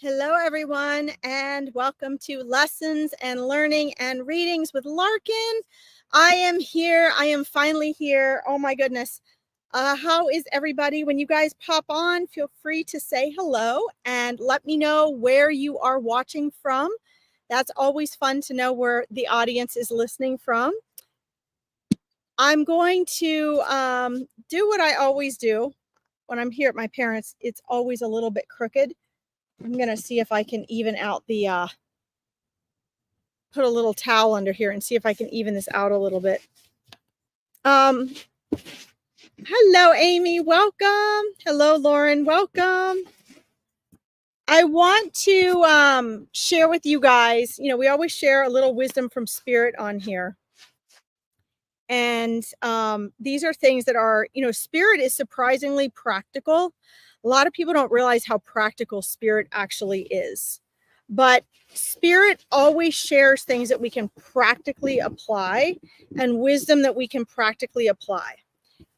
Hello, everyone, and welcome to Lessons and Learning and Readings with Larkin. I am here. I am finally here. Oh, my goodness. How is everybody? When you guys pop on, feel free to say hello and let me know where you are watching from. That's always fun to know where the audience is listening from. I'm going to do what I always do when I'm here at my parents'. It's always a little bit crooked. I'm going to see if I can even out the, put a little towel under here and see if I can even this out a little bit. Hello, Amy. Welcome. Hello, Lauren. Welcome. I want to share with you guys, we always share a little wisdom from Spirit on here. And these are things that are, Spirit is surprisingly practical. A lot of people don't realize how practical Spirit actually is. But Spirit always shares things that we can practically apply and wisdom that we can practically apply.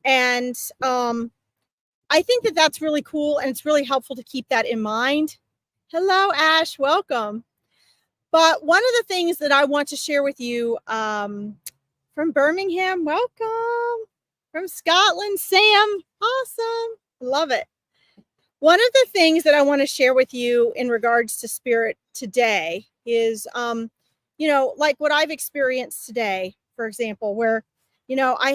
And I think that that's really cool. And it's really helpful to keep that in mind. Hello, Ash. Welcome. But one of the things that I want to share with you from Birmingham, welcome. From Scotland, Sam. Awesome. Love it. One of the things that I want to share with you in regards to Spirit today is, like what I've experienced today, for example, where, I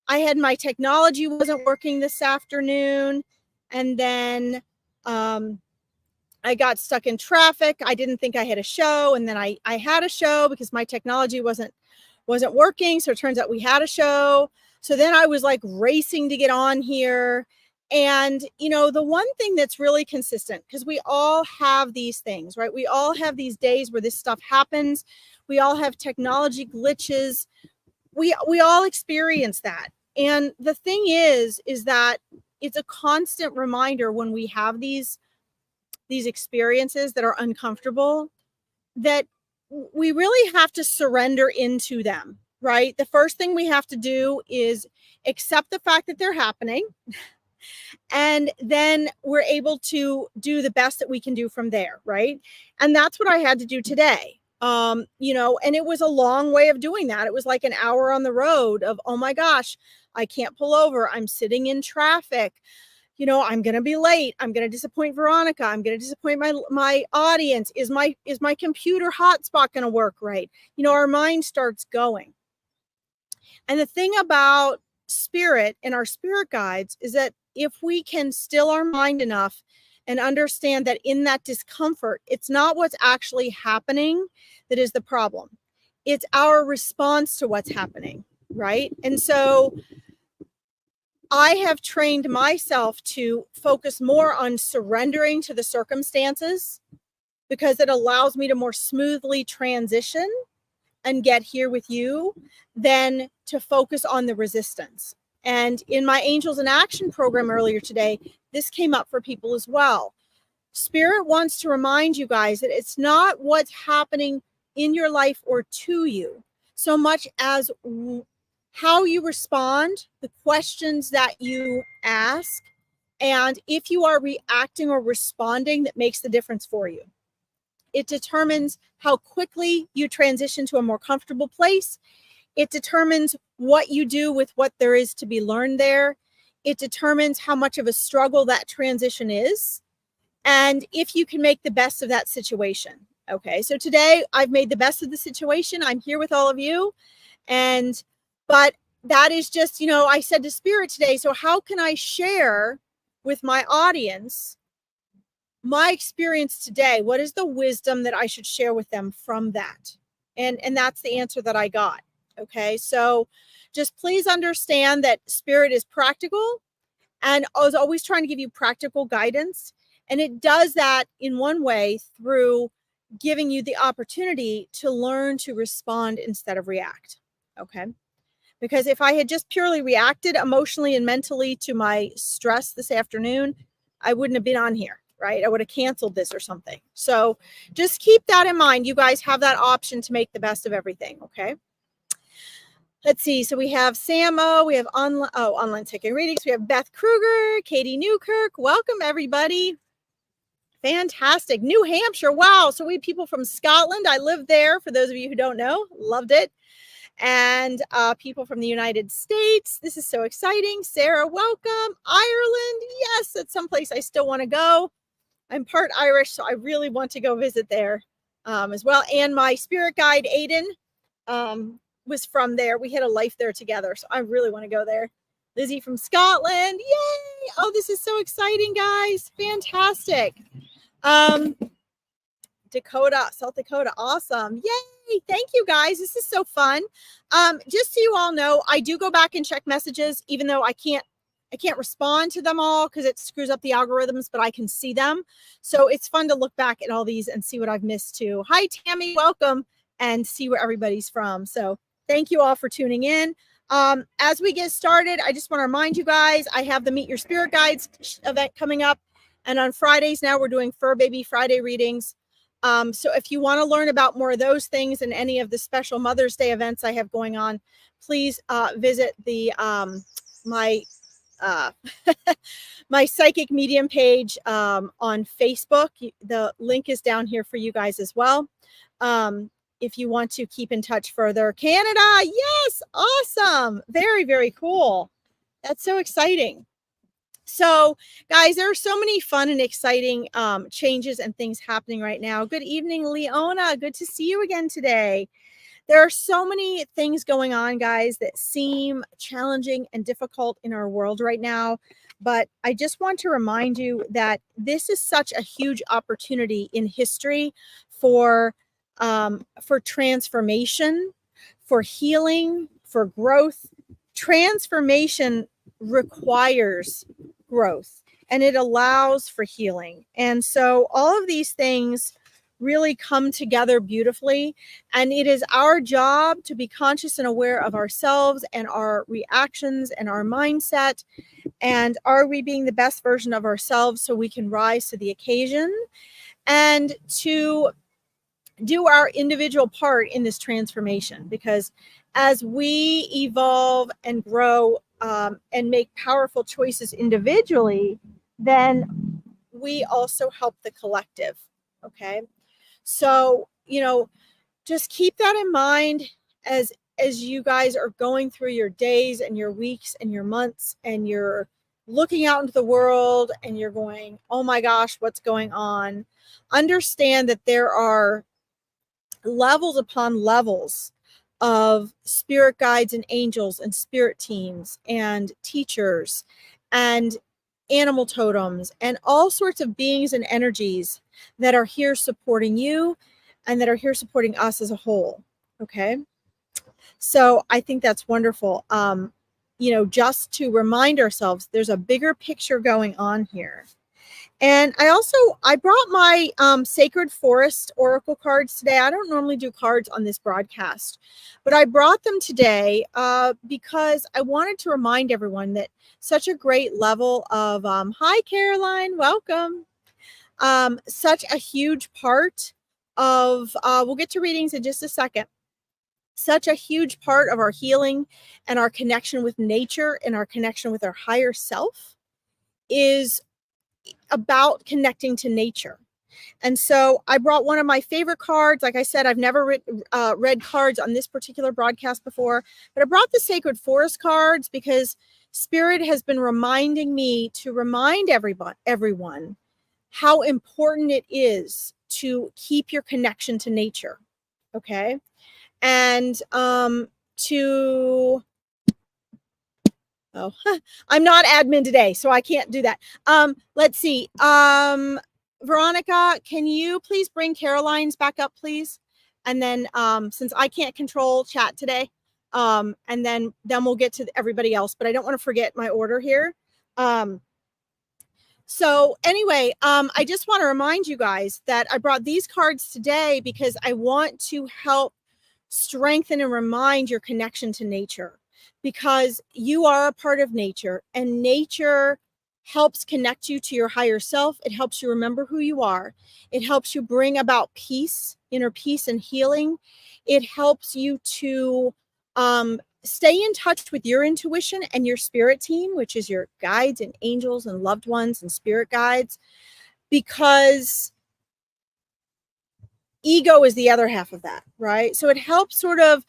had my technology wasn't working this afternoon. And then I got stuck in traffic. I didn't think I had a show. And then I had a show because my technology wasn't working. So it turns out we had a show. So then I was like racing to get on here. And, the one thing that's really consistent, because we all have these things, right? We all have these days where this stuff happens. We all have technology glitches. We all experience that. And the thing is that it's a constant reminder when we have these experiences that are uncomfortable, that we really have to surrender into them, right? The first thing we have to do is accept the fact that they're happening. And then we're able to do the best that we can do from there, right? And that's what I had to do today. And it was a long way of doing that. It was like an hour on the road of, oh my gosh, I can't pull over. I'm sitting in traffic. I'm going to be late. I'm going to disappoint Veronica. I'm going to disappoint my audience. Is my computer hotspot going to work right? Our mind starts going. And the thing about Spirit and our spirit guides is that if we can still our mind enough and understand that in that discomfort, it's not what's actually happening that is the problem. It's our response to what's happening, right? And so I have trained myself to focus more on surrendering to the circumstances because it allows me to more smoothly transition and get here with you than to focus on the resistance. And in my Angels in Action program earlier today, this came up for people as well. Spirit wants to remind you guys that it's not what's happening in your life or to you so much as how you respond, the questions that you ask, and if you are reacting or responding that makes the difference for you. It determines how quickly you transition to a more comfortable place. It determines what you do with what there is to be learned there. It determines how much of a struggle that transition is, and if you can make the best of that situation. Okay, so today I've made the best of the situation. I'm here with all of you. But that is just, I said to Spirit today, so how can I share with my audience my experience today? What is the wisdom that I should share with them from that? And that's the answer that I got. Okay, so just please understand that Spirit is practical and is always trying to give you practical guidance. And it does that in one way through giving you the opportunity to learn to respond instead of react. Okay, because if I had just purely reacted emotionally and mentally to my stress this afternoon, I wouldn't have been on here. Right? I would have canceled this or something. So just keep that in mind. You guys have that option to make the best of everything. Okay. Let's see. So we have Samo, we have online ticket readings. We have Beth Kruger, Katie Newkirk. Welcome everybody. Fantastic. New Hampshire. Wow. So we have people from Scotland. I lived there. For those of you who don't know, loved it. And people from the United States. This is so exciting. Sarah, welcome. Ireland. Yes, it's someplace I still want to go. I'm part Irish, so I really want to go visit there as well. And my spirit guide, Aiden, was from there. We had a life there together, so I really want to go there. Lizzie from Scotland. Yay! Oh, this is so exciting, guys. Fantastic. Dakota, South Dakota. Awesome. Yay. Thank you, guys. This is so fun. Just so you all know, I do go back and check messages, even though I can't respond to them all because it screws up the algorithms, but I can see them. So it's fun to look back at all these and see what I've missed too. Hi, Tammy. Welcome, and see where everybody's from. So thank you all for tuning in. As we get started, I just want to remind you guys, I have the Meet Your Spirit Guides event coming up. And on Fridays now we're doing Fur Baby Friday readings. So if you want to learn about more of those things and any of the special Mother's Day events I have going on, please visit the my my psychic medium page on Facebook. The link is down here for you guys as well. If you want to keep in touch further. Canada, yes, awesome. Very, very cool. That's so exciting. So, guys, there are so many fun and exciting changes and things happening right now. Good evening, Leona. Good to see you again today. There are so many things going on, guys, that seem challenging and difficult in our world right now. But I just want to remind you that this is such a huge opportunity in history for transformation, for healing, for growth. Transformation requires growth, and it allows for healing. And so all of these things really come together beautifully, and it is our job to be conscious and aware of ourselves and our reactions and our mindset, and are we being the best version of ourselves so we can rise to the occasion and to do our individual part in this transformation. Because as we evolve and grow and make powerful choices individually, then we also help the collective. Okay. So, just keep that in mind as you guys are going through your days and your weeks and your months, and you're looking out into the world and you're going, oh my gosh, what's going on? Understand that there are levels upon levels of spirit guides and angels and spirit teams and teachers and animal totems and all sorts of beings and energies that are here supporting you and that are here supporting us as a whole. Okay. So I think that's wonderful. Just to remind ourselves, there's a bigger picture going on here. And I brought my Sacred Forest Oracle cards today. I don't normally do cards on this broadcast, but I brought them today because I wanted to remind everyone that such a great level of, hi, Caroline, welcome. Such a huge part of, we'll get to readings in just a second. Such a huge part of our healing and our connection with nature and our connection with our higher self is about connecting to nature. And so I brought one of my favorite cards. Like I said, I've never read cards on this particular broadcast before, but I brought the Sacred Forest cards because Spirit has been reminding me to remind everyone how important it is to keep your connection to nature. Okay. And I'm not admin today, so I can't do that. Let's see. Veronica, can you please bring Caroline's back up, please? And then since I can't control chat today, and then we'll get to everybody else, but I don't want to forget my order here. So anyway, I just want to remind you guys that I brought these cards today because I want to help strengthen and remind your connection to nature, because you are a part of nature, and nature helps connect you to your higher self. It helps you remember who you are. It helps you bring about peace, inner peace and healing. It helps you to stay in touch with your intuition and your spirit team, which is your guides and angels and loved ones and spirit guides. because ego is the other half of that, right? So it helps sort of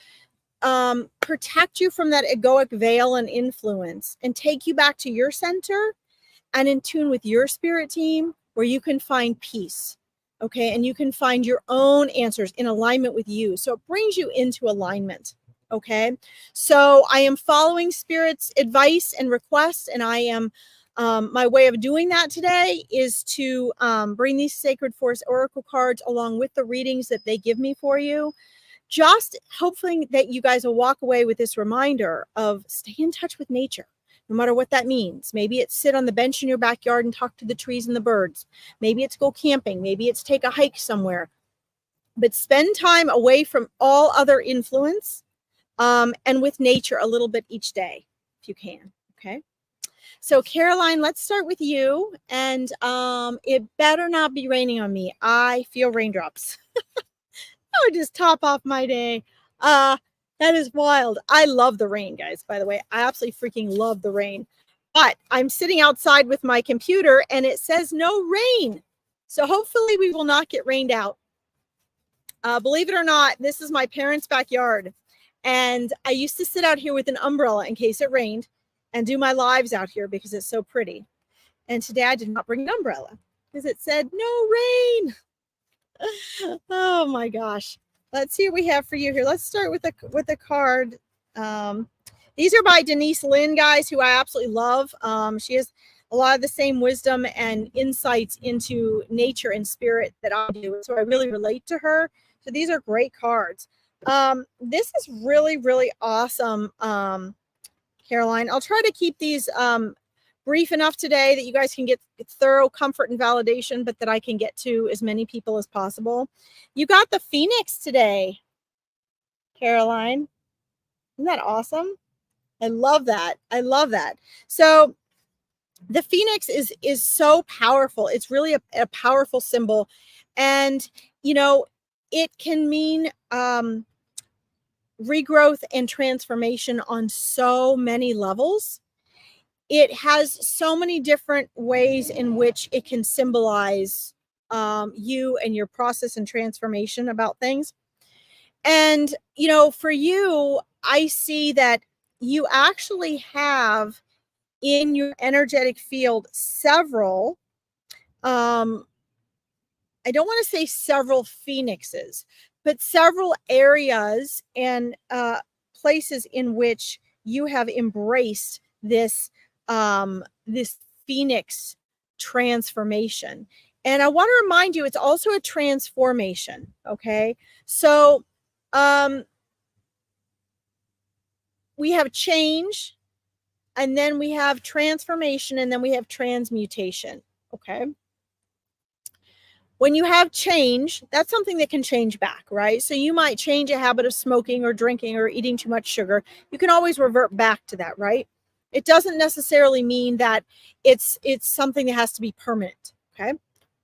protect you from that egoic veil and influence and take you back to your center and in tune with your spirit team, where you can find peace. Okay. And you can find your own answers in alignment with you. So it brings you into alignment. Okay. So I am following spirit's advice and requests, and I am my way of doing that today is to bring these Sacred Force Oracle cards along with the readings that they give me for you. Just hoping that you guys will walk away with this reminder of stay in touch with nature, no matter what that means. Maybe it's sit on the bench in your backyard and talk to the trees and the birds. Maybe it's go camping. Maybe it's take a hike somewhere. But spend time away from all other influence and with nature a little bit each day, if you can. Okay. So Caroline, let's start with you. And it better not be raining on me. I feel raindrops. That would just top off my day. That is wild. I love the rain, guys, by the way. I absolutely freaking love the rain. But I'm sitting outside with my computer and it says no rain. So hopefully we will not get rained out. Believe it or not, this is my parents' backyard. And I used to sit out here with an umbrella in case it rained and do my lives out here because it's so pretty. And today I did not bring an umbrella because it said no rain. Oh my gosh. Let's see what we have for you here. Let's start with a card. These are by Denise Lynn, guys, who I absolutely love. She has a lot of the same wisdom and insights into nature and spirit that I do. So I really relate to her. So these are great cards. This is really, really awesome, Caroline. I'll try to keep these brief enough today that you guys can get thorough comfort and validation, but that I can get to as many people as possible. You got the Phoenix today, Caroline. Isn't that awesome? I love that. I love that. So the Phoenix is so powerful. It's really a powerful symbol. And, you know, it can mean regrowth and transformation on so many levels. It has so many different ways in which it can symbolize you and your process and transformation about things. And, you know, for you, I see that you actually have in your energetic field several, I don't want to say several phoenixes, but several areas and places in which you have embraced this this Phoenix transformation. And I want to remind you, it's also a transformation. Okay. So, we have change, and then we have transformation, and then we have transmutation. Okay. When you have change, that's something that can change back, right? So you might change a habit of smoking or drinking or eating too much sugar. You can always revert back to that, right? It doesn't necessarily mean that it's something that has to be permanent, okay?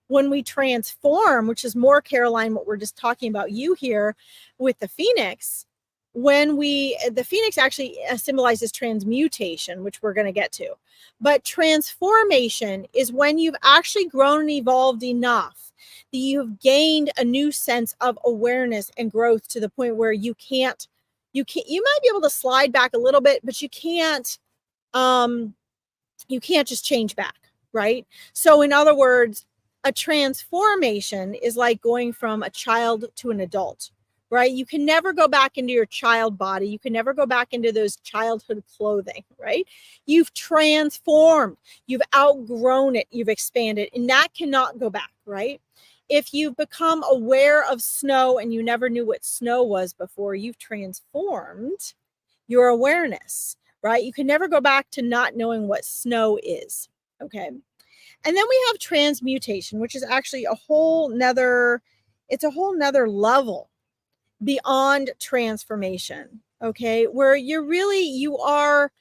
When we transform, which is more, Caroline, what we're just talking about you here with the Phoenix, the Phoenix actually symbolizes transmutation, which we're going to get to. But transformation is when you've actually grown and evolved enough that you've gained a new sense of awareness and growth to the point where you might be able to slide back a little bit, but you can't just change back, right? So in other words, a transformation is like going from a child to an adult, right? You can never go back into your child body. You can never go back into those childhood clothing, right? You've transformed, you've outgrown it, you've expanded, and that cannot go back, right? If you've become aware of snow and you never knew what snow was before, you've transformed your awareness, right? You can never go back to not knowing what snow is, okay? And then we have transmutation, which is actually a whole nother level beyond transformation, okay? Where you are,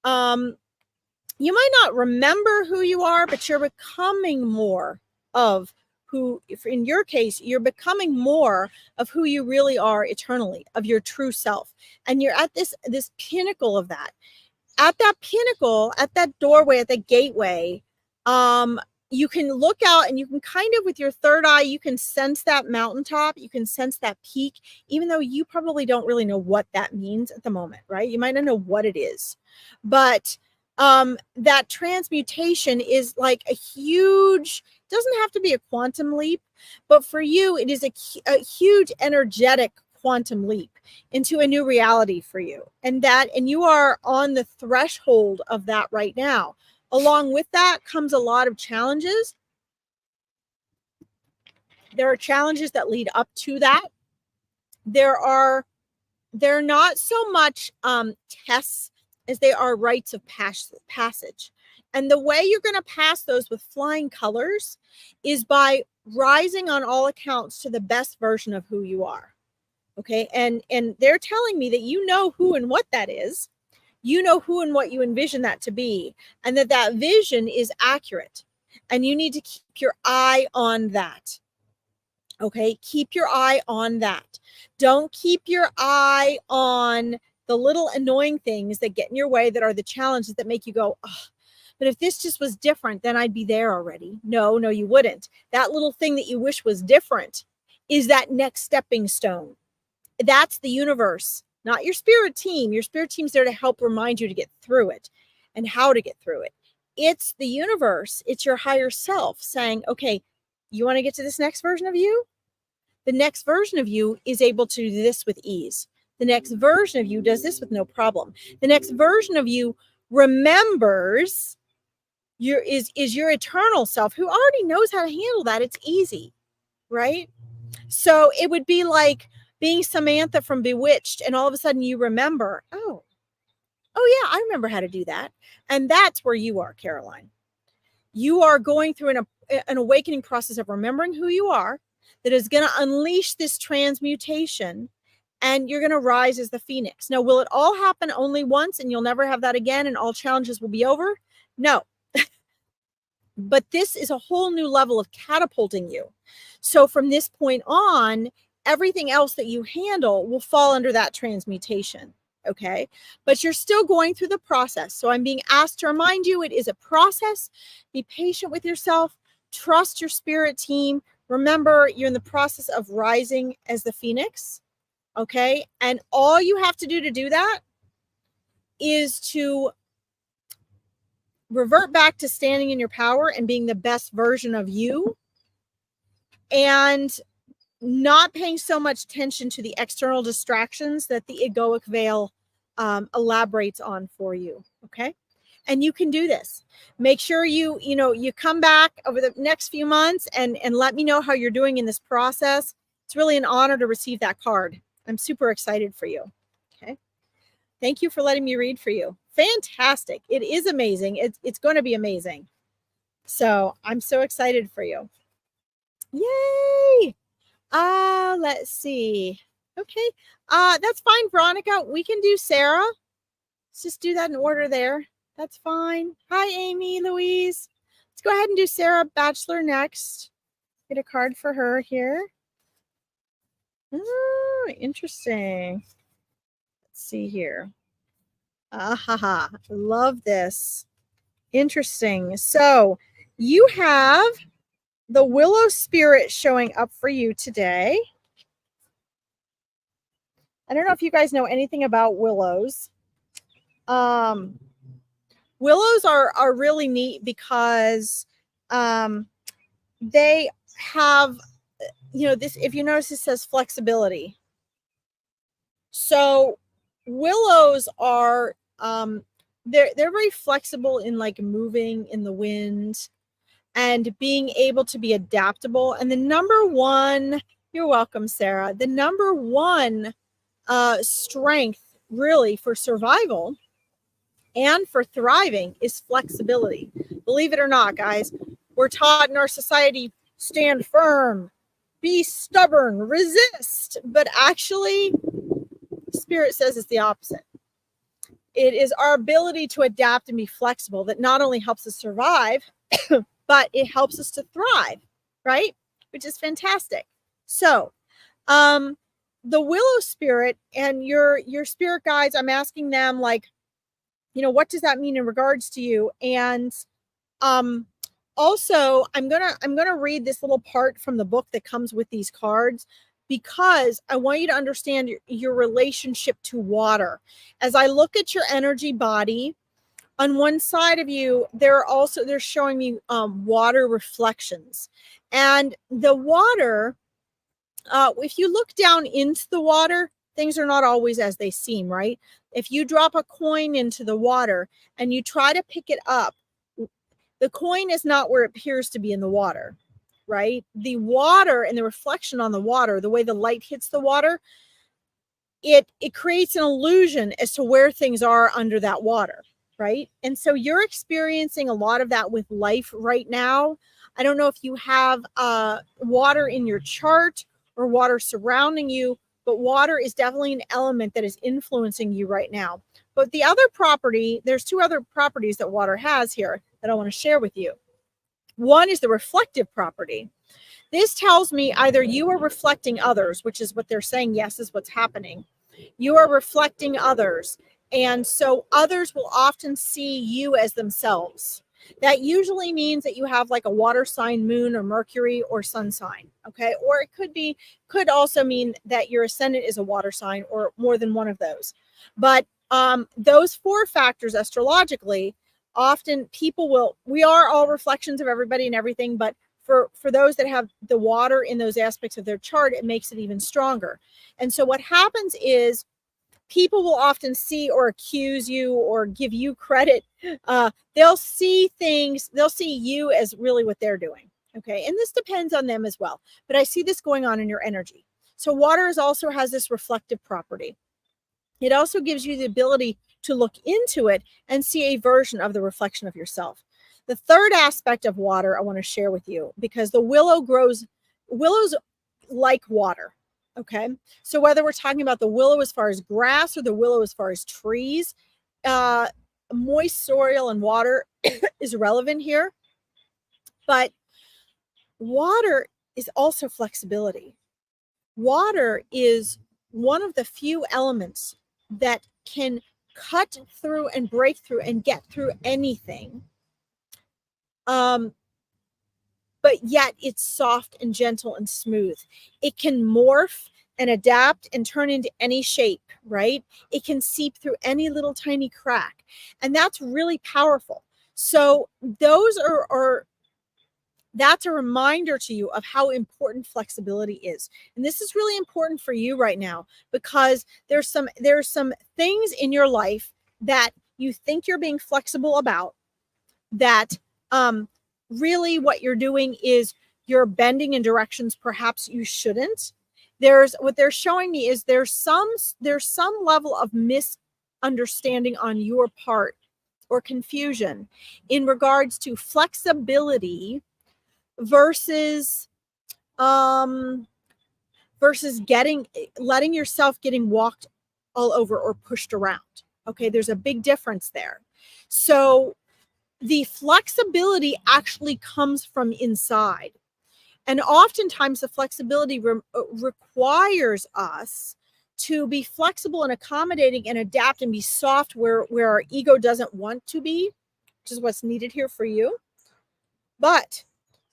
you might not remember who you are, but you're becoming more of who, in your case, you're becoming more of who you really are eternally, of your true self. And you're at this pinnacle of that. At that pinnacle, at that doorway, at the gateway, you can look out and you can kind of, with your third eye, you can sense that mountaintop, you can sense that peak, even though you probably don't really know what that means at the moment, right? You might not know what it is, but that transmutation is like a huge, doesn't have to be a quantum leap, but for you, it is a huge energetic quantum leap into a new reality for you. And you are on the threshold of that right now. Along with that comes a lot of challenges. There are challenges that lead up to that. They're not so much tests as they are rites of passage. And the way you're going to pass those with flying colors is by rising on all accounts to the best version of who you are. Okay. And they're telling me that you know who and what that is. You know who and what you envision that to be, and that vision is accurate. And you need to keep your eye on that. Okay, keep your eye on that. Don't keep your eye on the little annoying things that get in your way, that are the challenges that make you go, oh, but if this just was different, then I'd be there already. No, you wouldn't. That little thing that you wish was different is that next stepping stone. That's the universe, not your spirit team. Your spirit team's there to help remind you to get through it and how to get through it. It's the universe. It's your higher self saying, okay, you want to get to this next version of you? The next version of you is able to do this with ease. The next version of you does this with no problem. The next version of you remembers your eternal self, who already knows how to handle that. It's easy, right? So it would be like being Samantha from Bewitched, and all of a sudden you remember, oh yeah, I remember how to do that. And that's where you are, Caroline. You are going through an awakening process of remembering who you are, that is going to unleash this transmutation, and you're going to rise as the phoenix. Now, will it all happen only once and you'll never have that again and all challenges will be over? No. But this is a whole new level of catapulting you. So from this point on, everything else that you handle will fall under that transmutation. Okay. But you're still going through the process. So I'm being asked to remind you, it is a process. Be patient with yourself. Trust your spirit team. Remember, you're in the process of rising as the phoenix. Okay. And all you have to do that is to revert back to standing in your power and being the best version of you, and not paying so much attention to the external distractions that the egoic veil elaborates on for you. Okay. And you can do this. Make sure you come back over the next few months and let me know how you're doing in this process. It's really an honor to receive that card. I'm super excited for you. Okay. Thank you for letting me read for you. Fantastic. It is amazing. It's going to be amazing. So I'm so excited for you. Yay. Let's see. Okay. That's fine, Veronica. We can do Sarah. Let's just do that in order there. That's fine. Hi, Amy, Louise. Let's go ahead and do Sarah Bachelor next. Get a card for her here. Oh, interesting. Let's see here. I love this. Interesting. So you have the Willow Spirit showing up for you today. I don't know if you guys know anything about willows. Willows are really neat because they have, this, if you notice, it says flexibility. So willows are, they're very flexible in like moving in the wind and being able to be adaptable. And the number one, you're welcome, Sarah. The number one strength really for survival and for thriving is flexibility. Believe it or not, guys, we're taught in our society, stand firm, be stubborn, resist. But actually, Spirit says it's the opposite. It is our ability to adapt and be flexible that not only helps us survive, but it helps us to thrive, right? Which is fantastic. So, the Willow Spirit and your spirit guides, I'm asking them, like, what does that mean in regards to you? And Also, I'm gonna read this little part from the book that comes with these cards, because I want you to understand your relationship to water. As I look at your energy body, on one side of you, they're showing me water reflections. And the water, if you look down into the water, things are not always as they seem, right? If you drop a coin into the water and you try to pick it up, the coin is not where it appears to be in the water, right? The water and the reflection on the water, the way the light hits the water, it creates an illusion as to where things are under that water, right? And so you're experiencing a lot of that with life right now. I don't know if you have water in your chart or water surrounding you, but water is definitely an element that is influencing you right now. But the other property, there's two other properties that water has here that I want to share with you. One is the reflective property. This tells me either you are reflecting others, which is what they're saying, yes, is what's happening. You are reflecting others. And so others will often see you as themselves. That usually means that you have like a water sign, moon or Mercury or sun sign. Okay. Or it could also mean that your ascendant is a water sign or more than one of those. But those four factors astrologically, often we are all reflections of everybody and everything, but for those that have the water in those aspects of their chart, it makes it even stronger. And so what happens is people will often see or accuse you or give you credit. They'll see you as really what they're doing. Okay. And this depends on them as well. But I see this going on in your energy. So water also has this reflective property. It also gives you the ability to look into it and see a version of the reflection of yourself. The third aspect of water I want to share with you, because the willows like water. Okay. So whether we're talking about the willow as far as grass or the willow as far as trees, moist soil and water is relevant here. But water is also flexibility. Water is one of the few elements that can cut through and break through and get through anything. But yet it's soft and gentle and smooth. It can morph and adapt and turn into any shape, right? It can seep through any little tiny crack. And that's really powerful. So those that's a reminder to you of how important flexibility is. And this is really important for you right now, because there's some things in your life that you think you're being flexible about, that really what you're doing is you're bending in directions perhaps you shouldn't. What they're showing me is there's some level of misunderstanding on your part or confusion in regards to flexibility versus letting yourself getting walked all over or pushed around. Okay, there's a big difference there. So the flexibility actually comes from inside. And oftentimes the flexibility requires us to be flexible and accommodating and adapt and be soft where our ego doesn't want to be, which is what's needed here for you. But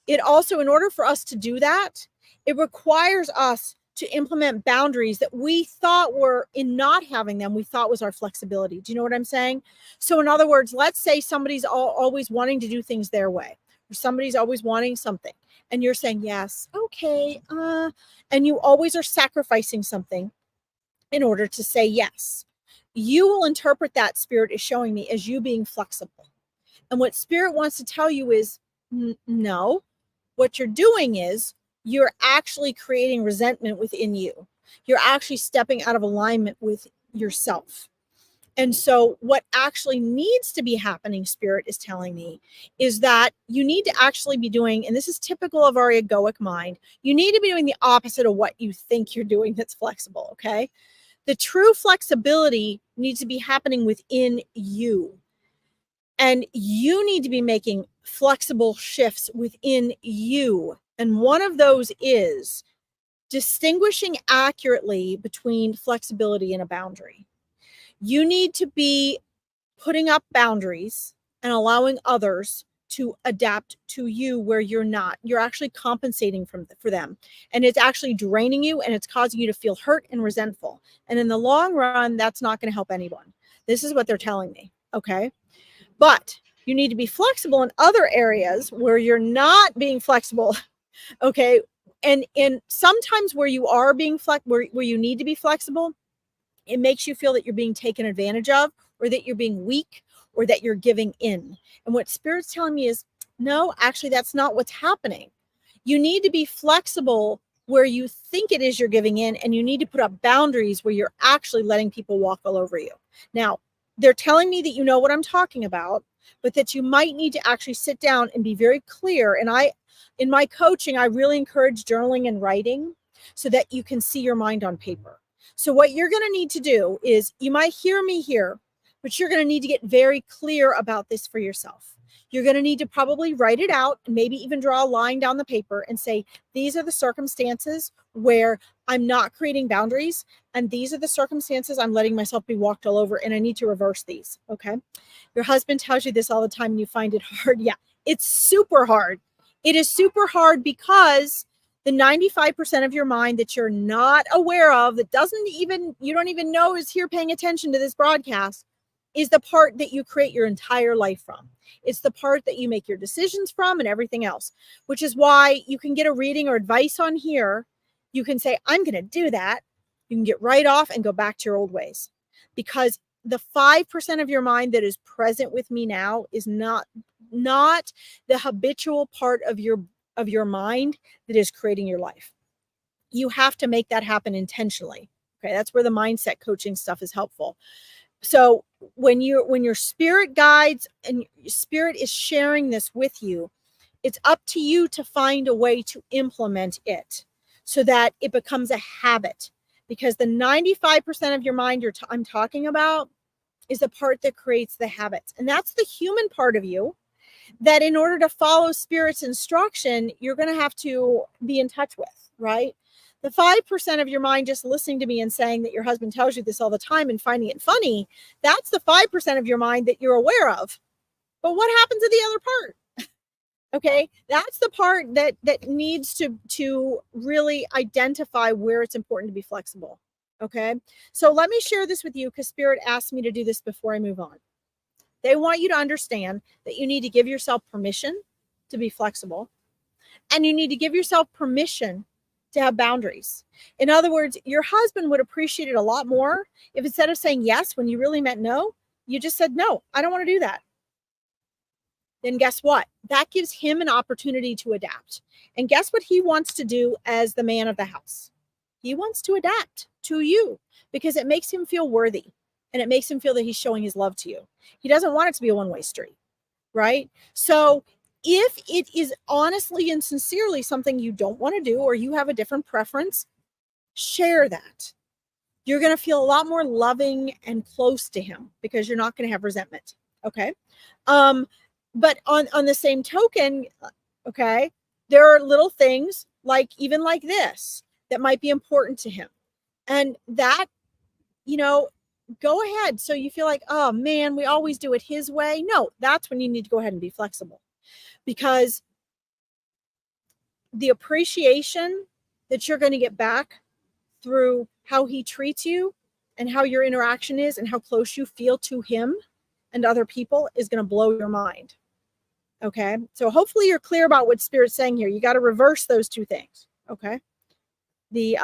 it also, in order for us to do that, it requires us to implement boundaries that we thought were, in not having them, we thought was our flexibility. Do you know what I'm saying? So in other words, let's say somebody's always wanting to do things their way, or somebody's always wanting something, and you're saying, yes, okay, and you always are sacrificing something in order to say yes. You will interpret that, spirit is showing me, as you being flexible. And what spirit wants to tell you is, no, what you're doing is you're actually creating resentment within you. You're actually stepping out of alignment with yourself. And so what actually needs to be happening, spirit is telling me, is that you need to actually be doing, and this is typical of our egoic mind, you need to be doing the opposite of what you think you're doing that's flexible, okay? The true flexibility needs to be happening within you. And you need to be making flexible shifts within you. And one of those is distinguishing accurately between flexibility and a boundary. You need to be putting up boundaries and allowing others to adapt to you where you're not. You're actually compensating for them. And it's actually draining you, and it's causing you to feel hurt and resentful. And in the long run, that's not going to help anyone. This is what they're telling me. Okay. But you need to be flexible in other areas where you're not being flexible. Okay. And sometimes where you are being where you need to be flexible, it makes you feel that you're being taken advantage of, or that you're being weak, or that you're giving in. And what Spirit's telling me is, no, actually, that's not what's happening. You need to be flexible where you think it is you're giving in, and you need to put up boundaries where you're actually letting people walk all over you. Now, they're telling me that you know what I'm talking about, but that you might need to actually sit down and be very clear. And in my coaching, I really encourage journaling and writing so that you can see your mind on paper. So what you're going to need to do is, you might hear me here, but you're going to need to get very clear about this for yourself. You're going to need to probably write it out, and maybe even draw a line down the paper and say, these are the circumstances where I'm not creating boundaries, and these are the circumstances I'm letting myself be walked all over, and I need to reverse these. Okay. Your husband tells you this all the time and you find it hard. Yeah, it's super hard. It is super hard because the 95% of your mind that you're not aware of, that you don't even know is here paying attention to this broadcast, is the part that you create your entire life from. It's the part that you make your decisions from and everything else, which is why you can get a reading or advice on here. You can say, I'm going to do that. You can get right off and go back to your old ways, because the 5% of your mind that is present with me now is not the habitual part of your mind that is creating your life. You have to make that happen intentionally. Okay. That's where the mindset coaching stuff is helpful. So when your spirit guides and spirit is sharing this with you, it's up to you to find a way to implement it so that it becomes a habit, because the 95% of your mind I'm talking about is the part that creates the habits. And that's the human part of you that, in order to follow Spirit's instruction, you're going to have to be in touch with, right? The 5% of your mind just listening to me and saying that your husband tells you this all the time and finding it funny, that's the 5% of your mind that you're aware of. But what happens to the other part? Okay, that's the part that needs to really identify where it's important to be flexible. Okay, so let me share this with you, because Spirit asked me to do this before I move on. They want you to understand that you need to give yourself permission to be flexible, and you need to give yourself permission to have boundaries. In other words, your husband would appreciate it a lot more if, instead of saying yes when you really meant no, you just said, no, I don't want to do that. Then guess what? That gives him an opportunity to adapt. And guess what he wants to do as the man of the house? He wants to adapt to you, because it makes him feel worthy, and it makes him feel that he's showing his love to you. He doesn't want it to be a one-way street, right? So if it is honestly and sincerely something you don't want to do, or you have a different preference, share that. You're going to feel a lot more loving and close to him, because you're not going to have resentment. Okay. But on the same token, okay, there are little things like this that might be important to him. And that, go ahead. So you feel like, oh man, we always do it his way. No, that's when you need to go ahead and be flexible, because the appreciation that you're going to get back through how he treats you and how your interaction is and how close you feel to him and other people is going to blow your mind. Okay. So hopefully you're clear about what Spirit's saying here. You got to reverse those two things. Okay. The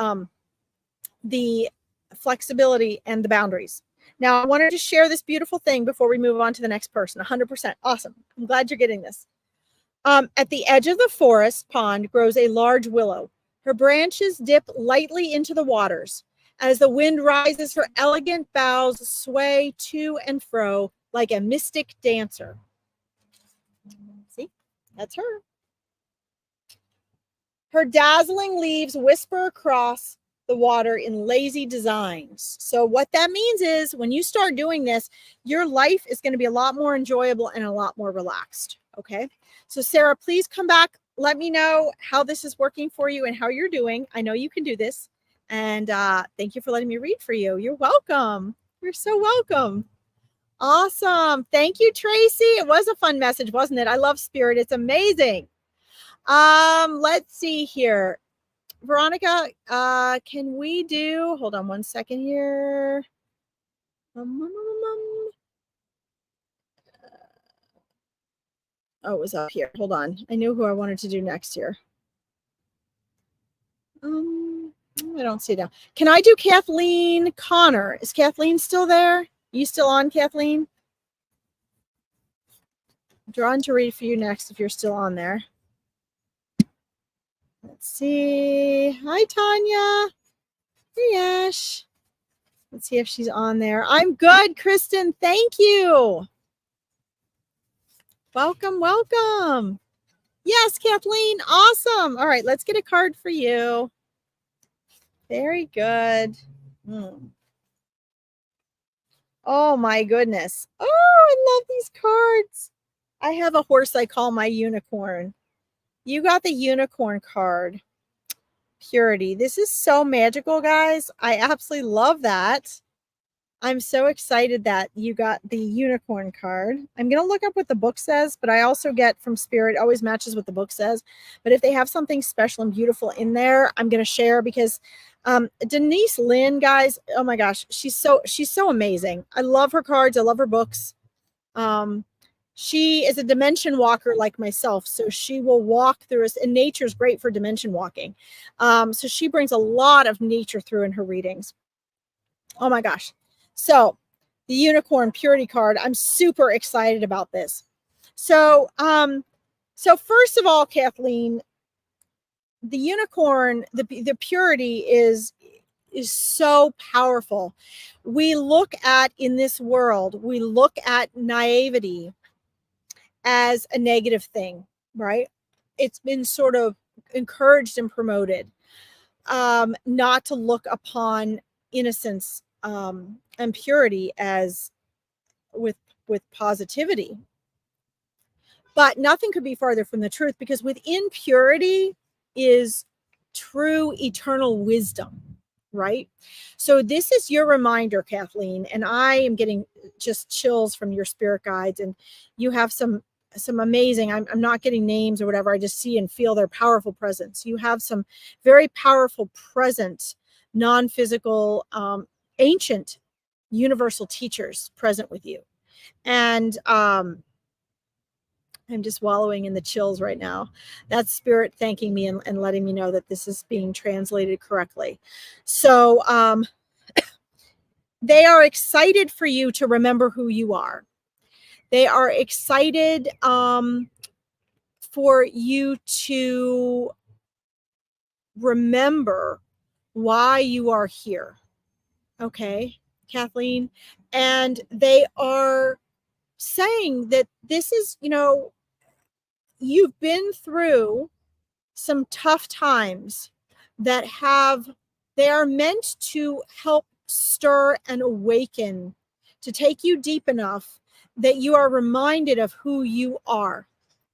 flexibility and the boundaries. Now, I wanted to share this beautiful thing before we move on to the next person. 100%. Awesome. I'm glad you're getting this. At the edge of the forest pond grows a large willow. Her branches dip lightly into the waters. As the wind rises, her elegant boughs sway to and fro like a mystic dancer. See, that's her. Her dazzling leaves whisper across the water in lazy designs. So what that means is, when you start doing this, your life is going to be a lot more enjoyable and a lot more relaxed. Okay. So Sarah, please come back. Let me know how this is working for you and how you're doing. I know you can do this. And thank you for letting me read for you. You're welcome. You're so welcome. Awesome. Thank you, Tracy. It was a fun message, wasn't it? I love spirit. It's amazing. Let's see here. Veronica, can we do, hold on one second here. Oh, it was up here. Hold on. I knew who I wanted to do next here. I don't see it now. Can I do Kathleen Connor? Is Kathleen still there? You still on, Kathleen? Drawn to read for you next if you're still on there. Let's see. Hi, Tanya. Hey, Ash. Let's see if she's on there. I'm good, Kristen. Thank you. Welcome, welcome. Yes, Kathleen. Awesome. All right, let's get a card for you. Very good. Oh, my goodness. Oh, I love these cards. I have a horse I call my unicorn. You got the unicorn card. Purity. This is so magical, guys. I absolutely love that. I'm so excited that you got the unicorn card. I'm going to look up what the book says, but I also get from Spirit, always matches what the book says. But if they have something special and beautiful in there, I'm going to share because Denise Lynn, guys, oh my gosh, she's so amazing. I love her cards. I love her books. She is a dimension walker like myself, so she will walk through us, and nature's great for dimension walking. So she brings a lot of nature through in her readings. Oh my gosh. So the unicorn purity card, I'm super excited about this. So first of all, Kathleen, the unicorn, the purity is so powerful. We look at, in this world, we look at naivety as a negative thing, right? It's been sort of encouraged and promoted, not to look upon innocence and purity as with positivity. But nothing could be farther from the truth, because within purity is true eternal wisdom, right? So this is your reminder, Kathleen, and I am getting just chills from your spirit guides, and you have some amazing, I'm not getting names or whatever, I just see and feel their powerful presence. You have some very powerful present, non-physical, ancient universal teachers present with you. And I'm just wallowing in the chills right now. That's Spirit thanking me and letting me know that this is being translated correctly. So they are excited for you to remember who you are. They are excited for you to remember why you are here. Okay, Kathleen? And they are saying that this is, you've been through some tough times that they are meant to help stir and awaken, to take you deep enough that you are reminded of who you are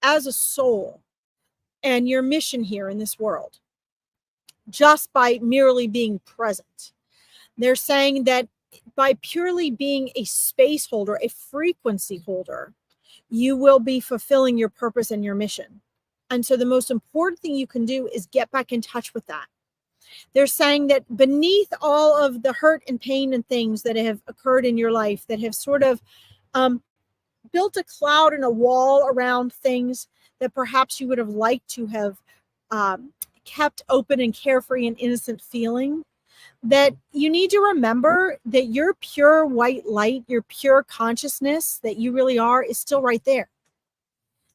as a soul and your mission here in this world, just by merely being present. They're saying that by purely being a space holder, a frequency holder, you will be fulfilling your purpose and your mission. And so the most important thing you can do is get back in touch with that. They're saying that beneath all of the hurt and pain and things that have occurred in your life, that have sort of built a cloud and a wall around things that perhaps you would have liked to have kept open and carefree and innocent feeling, that you need to remember that your pure white light, your pure consciousness that you really are, is still right there.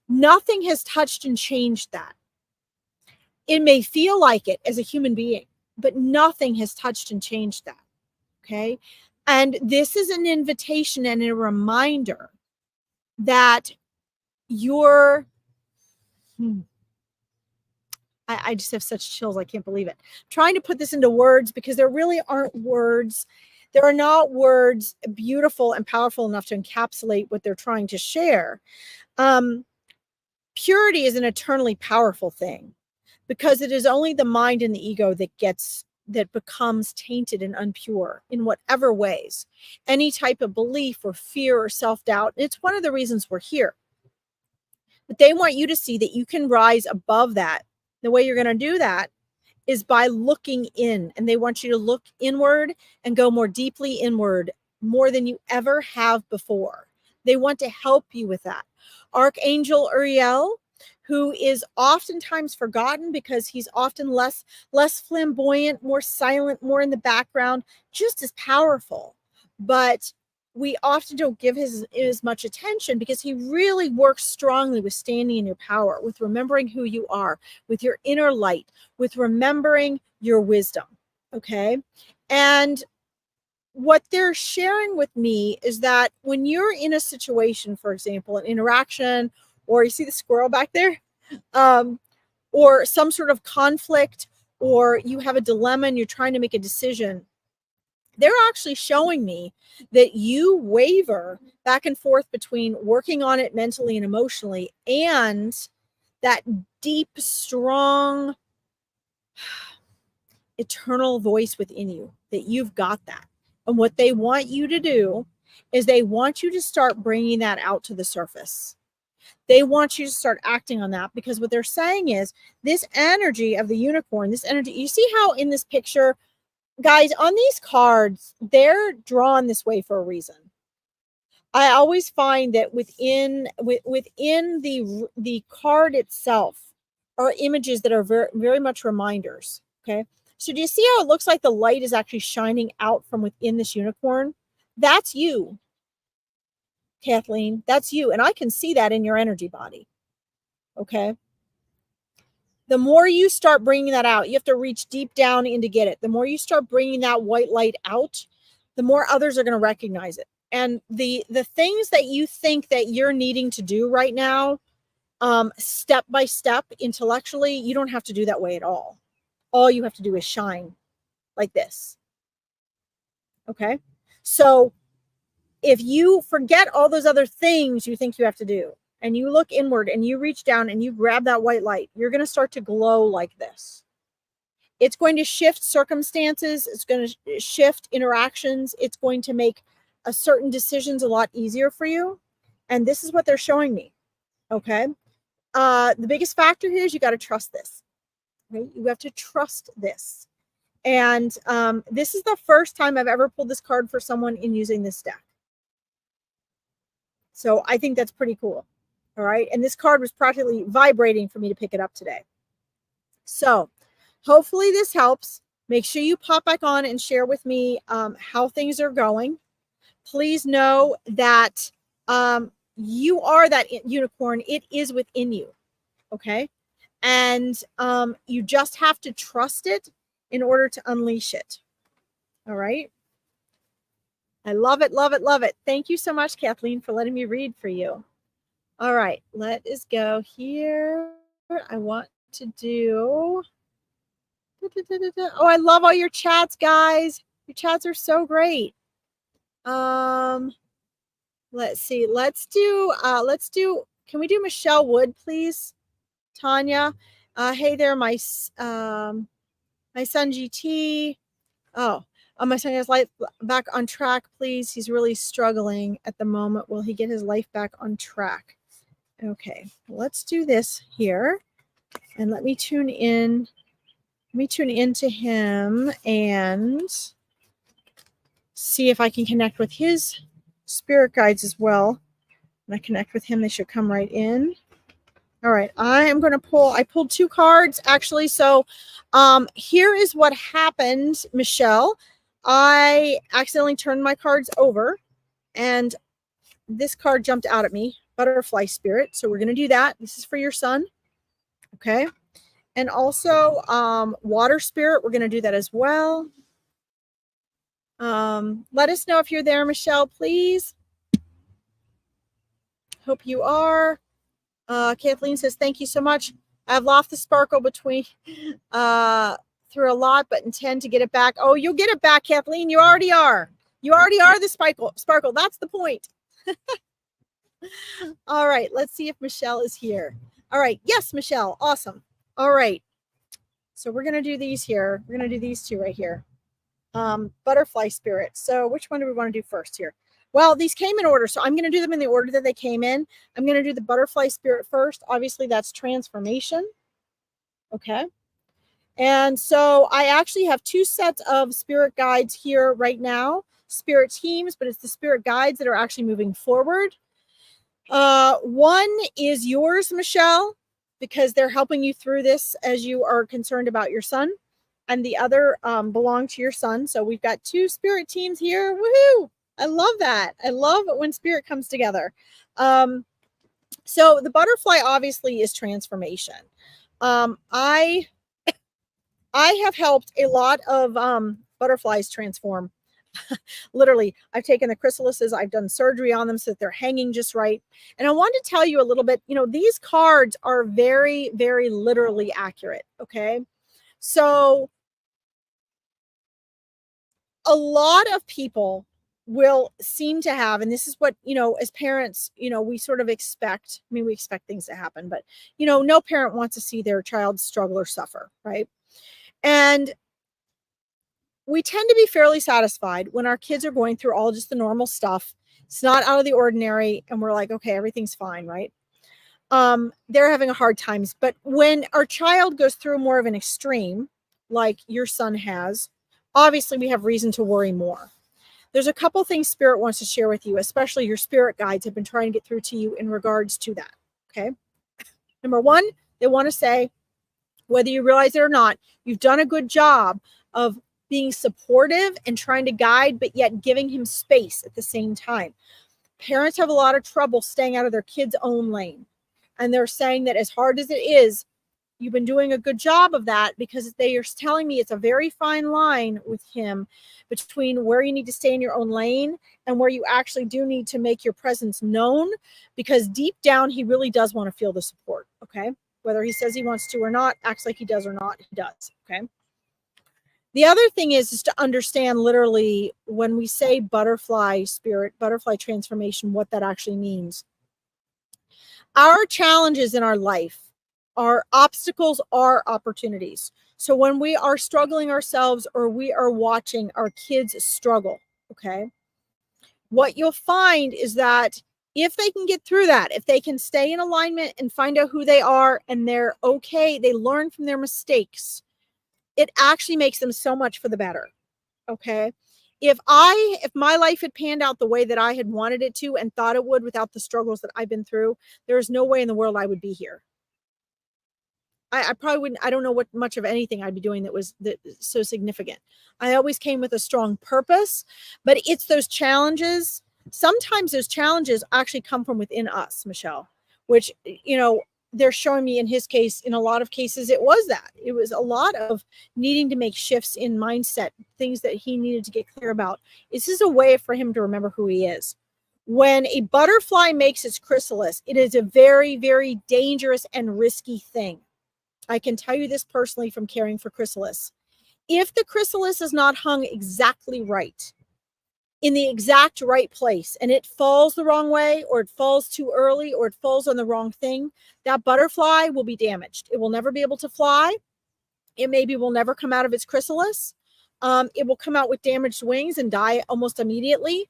Nothing has touched and changed that. It may feel like it as a human being, but nothing has touched and changed that. Okay. And this is an invitation and a reminder that you're, I just have such chills. I can't believe it. I'm trying to put this into words because there really aren't words. There are not words beautiful and powerful enough to encapsulate what they're trying to share. Purity is an eternally powerful thing, because it is only the mind and the ego that gets that becomes tainted and unpure in whatever ways, any type of belief or fear or self-doubt. It's one of the reasons we're here. But they want you to see that you can rise above that. The way you're going to do that is by looking in, and they want you to look inward and go more deeply inward, more than you ever have before. They want to help you with that. Archangel Uriel, who is oftentimes forgotten because he's often less flamboyant, more silent, more in the background, just as powerful. But we often don't give his as much attention because he really works strongly with standing in your power, with remembering who you are, with your inner light, with remembering your wisdom. Okay. And what they're sharing with me is that when you're in a situation, for example, an interaction, or you see the squirrel back there, or some sort of conflict, or you have a dilemma and you're trying to make a decision, they're actually showing me that you waver back and forth between working on it mentally and emotionally and that deep, strong, eternal voice within you, that you've got that. And what they want you to do is they want you to start bringing that out to the surface. They want you to start acting on that, because what they're saying is this energy of the unicorn, this energy, you see how in this picture, guys, on these cards, they're drawn this way for a reason. I always find that within the card itself are images that are very, very much reminders. Okay. So do you see how it looks like the light is actually shining out from within this unicorn? That's you, Kathleen. That's you. And I can see that in your energy body. Okay. The more you start bringing that out, you have to reach deep down in to get it. The more you start bringing that white light out, the more others are going to recognize it. And the things that you think that you're needing to do right now, step by step, intellectually, you don't have to do that way at all. All you have to do is shine like this. Okay. So if you forget all those other things you think you have to do, and you look inward and you reach down and you grab that white light, you're going to start to glow like this. It's going to shift circumstances. It's going to shift interactions. It's going to make certain decisions a lot easier for you. And this is what they're showing me. Okay. The biggest factor here is you got to trust this. Okay? You have to trust this. And this is the first time I've ever pulled this card for someone in using this deck. So I think that's pretty cool. All right. And this card was practically vibrating for me to pick it up today. So hopefully this helps. Make sure you pop back on and share with me how things are going. Please know that you are that unicorn. It is within you. Okay. And you just have to trust it in order to unleash it. All right. I love it, love it, love it. Thank you so much, Kathleen, for letting me read for you. All right, let us go here. I want to do. Oh, I love all your chats, guys. Your chats are so great. Let's see. Let's do. Can we do Michelle Wood, please? Tanya. Hey there, my son GT. Oh, my son has life back on track, please. He's really struggling at the moment. Will he get his life back on track? Okay, let's do this here. And let me tune in. Let me tune into him and see if I can connect with his spirit guides as well. When I connect with him, they should come right in. All right, I am going to pull. I pulled 2 cards, actually. So here is what happened, Michelle. I accidentally turned my cards over, and this card jumped out at me, Butterfly Spirit. So we're going to do that. This is for your son. Okay. And also Water Spirit. We're going to do that as well. Let us know if you're there, Michelle, please. Hope you are. Kathleen says, thank you so much. I've lost the sparkle between through a lot, but intend to get it back. Oh, you'll get it back, Kathleen. You already are. You already are the sparkle. That's the point. All right. Let's see if Michelle is here. All right. Yes, Michelle. Awesome. All right. So we're going to do these here. We're going to do these two right here. Butterfly spirit. So which one do we want to do first here? Well, these came in order, so I'm going to do them in the order that they came in. I'm going to do the butterfly spirit first. Obviously, that's transformation. Okay. And so I actually have two sets of spirit guides here right now, spirit teams, but it's the spirit guides that are actually moving forward. One is yours, Michelle, because they're helping you through this as you are concerned about your son. And the other belong to your son. So we've got two spirit teams here. Woohoo! I love that. I love it when spirit comes together. So the butterfly obviously is transformation. I have helped a lot of butterflies transform. Literally, I've taken the chrysalises, I've done surgery on them so that they're hanging just right. And I wanted to tell you a little bit, these cards are very, very literally accurate. Okay. So a lot of people will seem to have, and this is what, as parents, we sort of expect. I mean, we expect things to happen, but, no parent wants to see their child struggle or suffer, right? And we tend to be fairly satisfied when our kids are going through all just the normal stuff. It's not out of the ordinary, and we're like, okay, everything's fine, right? They're having a hard times. But when our child goes through more of an extreme, like your son has, obviously we have reason to worry more. There's a couple things Spirit wants to share with you, especially your spirit guides have been trying to get through to you in regards to that. Okay. Number one, they want to say, whether you realize it or not, you've done a good job of being supportive and trying to guide, but yet giving him space at the same time. Parents have a lot of trouble staying out of their kids' own lane. And they're saying that as hard as it is, you've been doing a good job of that, because they are telling me it's a very fine line with him between where you need to stay in your own lane and where you actually do need to make your presence known, because deep down, he really does want to feel the support. Okay. Whether he says he wants to or not, acts like he does or not, he does. Okay. The other thing is to understand literally when we say butterfly spirit, butterfly transformation, what that actually means. Our challenges in our life, our obstacles are opportunities. So when we are struggling ourselves or we are watching our kids struggle, okay, what you'll find is that if they can get through that, if they can stay in alignment and find out who they are and they're okay, they learn from their mistakes, it actually makes them so much for the better. Okay. If my life had panned out the way that I had wanted it to and thought it would without the struggles that I've been through, there's no way in the world I would be here. I probably wouldn't, I don't know what much of anything I'd be doing that was so significant. I always came with a strong purpose, but it's those challenges. Sometimes those challenges actually come from within us, Michelle, which, they're showing me in his case, in a lot of cases, it was that. It was a lot of needing to make shifts in mindset, things that he needed to get clear about. This is a way for him to remember who he is. When a butterfly makes its chrysalis, it is a very, very dangerous and risky thing. I can tell you this personally from caring for chrysalis. If the chrysalis is not hung exactly right, in the exact right place, and it falls the wrong way, or it falls too early, or it falls on the wrong thing, that butterfly will be damaged. It will never be able to fly. It maybe will never come out of its chrysalis. It will come out with damaged wings and die almost immediately.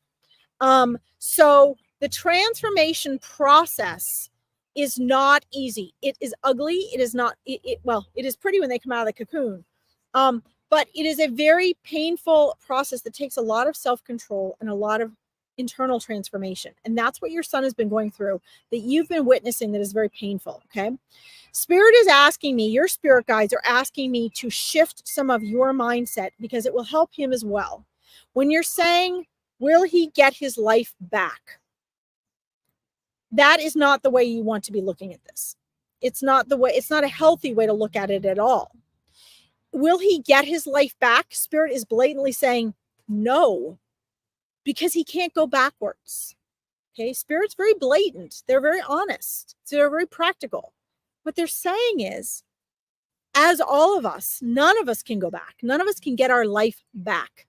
So the transformation process is not easy. It is ugly. It is not, well, it is pretty when they come out of the cocoon. But it is a very painful process that takes a lot of self-control and a lot of internal transformation. And that's what your son has been going through, that you've been witnessing, that is very painful. Okay. Spirit is asking me, your spirit guides are asking me to shift some of your mindset because it will help him as well. When you're saying, will he get his life back? That is not the way you want to be looking at this. It's not the way, it's not a healthy way to look at it at all. Will he get his life back? Spirit is blatantly saying no, because he can't go backwards. Okay. Spirit's very blatant. They're very honest. So they're very practical. What they're saying is, as all of us, none of us can go back. None of us can get our life back,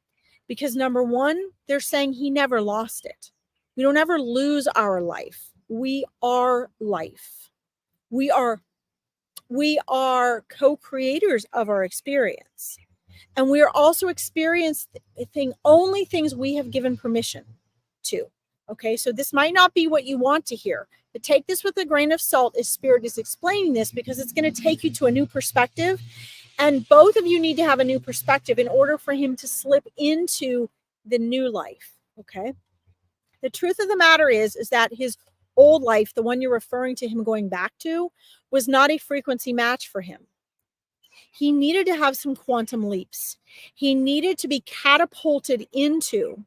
because number one, they're saying he never lost it. We don't ever lose our life. We are life. We are we are co-creators of our experience. And we are also experiencing only things we have given permission to. Okay, so this might not be what you want to hear, but take this with a grain of salt as Spirit is explaining this, because it's going to take you to a new perspective. And both of you need to have a new perspective in order for him to slip into the new life. Okay, the truth of the matter is that his old life, the one you're referring to him going back to, was not a frequency match for him. He needed to have some quantum leaps. He needed to be catapulted into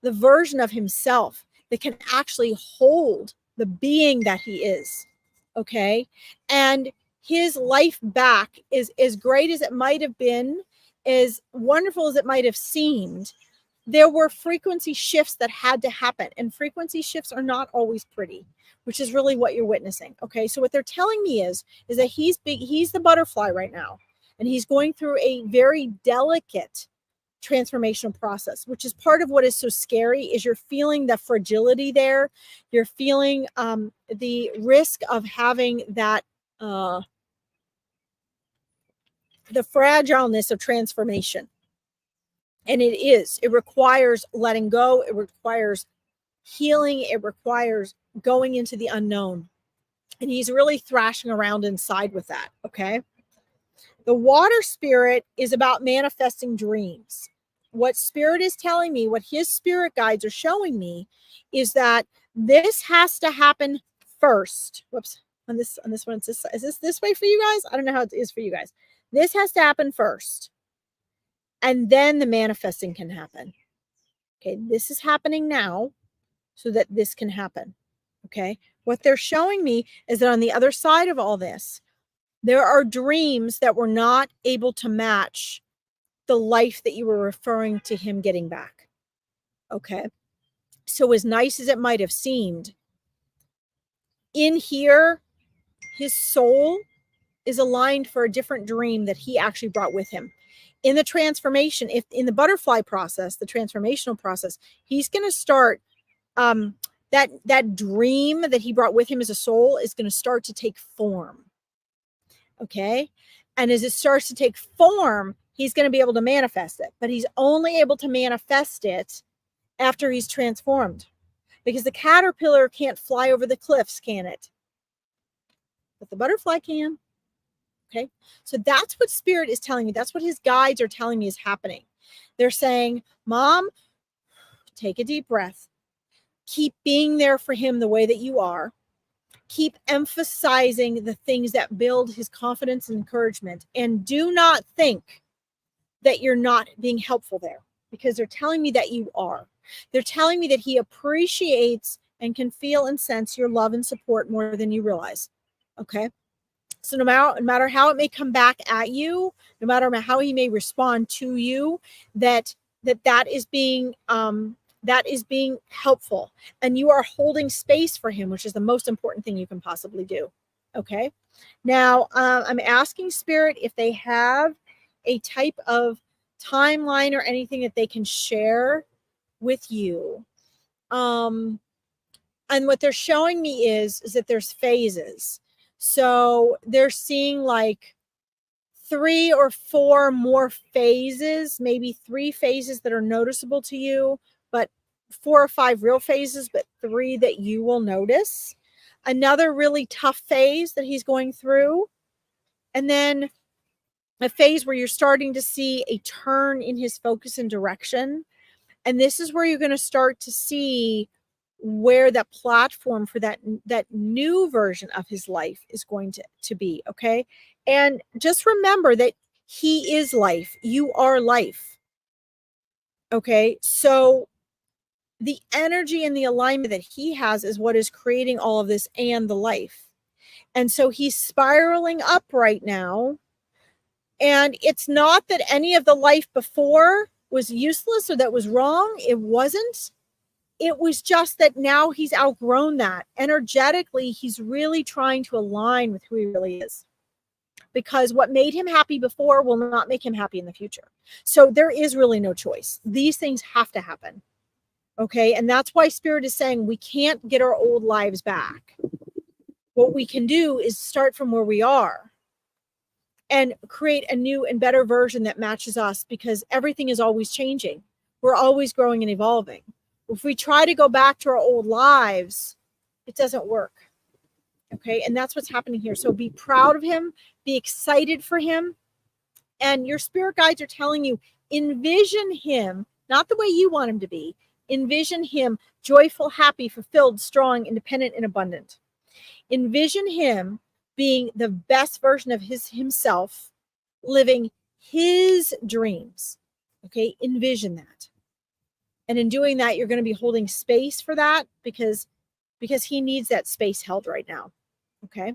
the version of himself that can actually hold the being that he is. Okay. And his life back is as great as it might have been, as wonderful as it might have seemed. There were frequency shifts that had to happen, and frequency shifts are not always pretty, which is really what you're witnessing. Okay. So what they're telling me is that he's the butterfly right now, and he's going through a very delicate transformational process, which is part of what is so scary. Is you're feeling the fragility there. You're feeling the risk of having that the fragileness of transformation. And it requires letting go. It requires healing. It requires going into the unknown. And he's really thrashing around inside with that. Okay. The water spirit is about manifesting dreams. What Spirit is telling me, what his spirit guides are showing me, is that this has to happen first. Whoops. On this one, is this way for you guys? I don't know how it is for you guys. This has to happen first. And then the manifesting can happen. Okay. This is happening now so that this can happen. Okay. What they're showing me is that on the other side of all this, there are dreams that were not able to match the life that you were referring to him getting back. Okay. So as nice as it might have seemed, in here, his soul is aligned for a different dream that he actually brought with him. In the transformation, if in the butterfly process, the transformational process, he's going to start that dream that he brought with him as a soul is going to start to take form. Okay. And as it starts to take form, he's going to be able to manifest it, but he's only able to manifest it after he's transformed, because the caterpillar can't fly over the cliffs, can it? But the butterfly can. Okay. So that's what Spirit is telling me. That's what his guides are telling me is happening. They're saying, Mom, take a deep breath. Keep being there for him the way that you are. Keep emphasizing the things that build his confidence and encouragement. And do not think that you're not being helpful there, because they're telling me that you are. They're telling me that he appreciates and can feel and sense your love and support more than you realize. Okay. So no matter how it may come back at you, no matter how he may respond to you, that is being helpful, and you are holding space for him, which is the most important thing you can possibly do. Okay. Now, I'm asking Spirit if they have a type of timeline or anything that they can share with you. And what they're showing me is that there's phases. So they're seeing like 3 or 4 more phases, maybe 3 phases that are noticeable to you, but 4 or 5 real phases, but 3 that you will notice. Another really tough phase that he's going through. And then a phase where you're starting to see a turn in his focus and direction. And this is where you're going to start to see where that platform for that new version of his life is going to be. Okay. And just remember that he is life. You are life. Okay. So the energy and the alignment that he has is what is creating all of this and the life. And so he's spiraling up right now. And it's not that any of the life before was useless or that was wrong. It wasn't. It was just that now he's outgrown that. Energetically, he's really trying to align with who he really is. Because what made him happy before will not make him happy in the future. So there is really no choice. These things have to happen. Okay. And that's why Spirit is saying we can't get our old lives back. What we can do is start from where we are and create a new and better version that matches us, because everything is always changing. We're always growing and evolving. If we try to go back to our old lives, it doesn't work. Okay. And that's what's happening here. So be proud of him, be excited for him. And your spirit guides are telling you, envision him, not the way you want him to be. Envision him joyful, happy, fulfilled, strong, independent, and abundant. Envision him being the best version of himself, living his dreams. Okay, envision that. And in doing that, you're going to be holding space for that, because he needs that space held right now. Okay.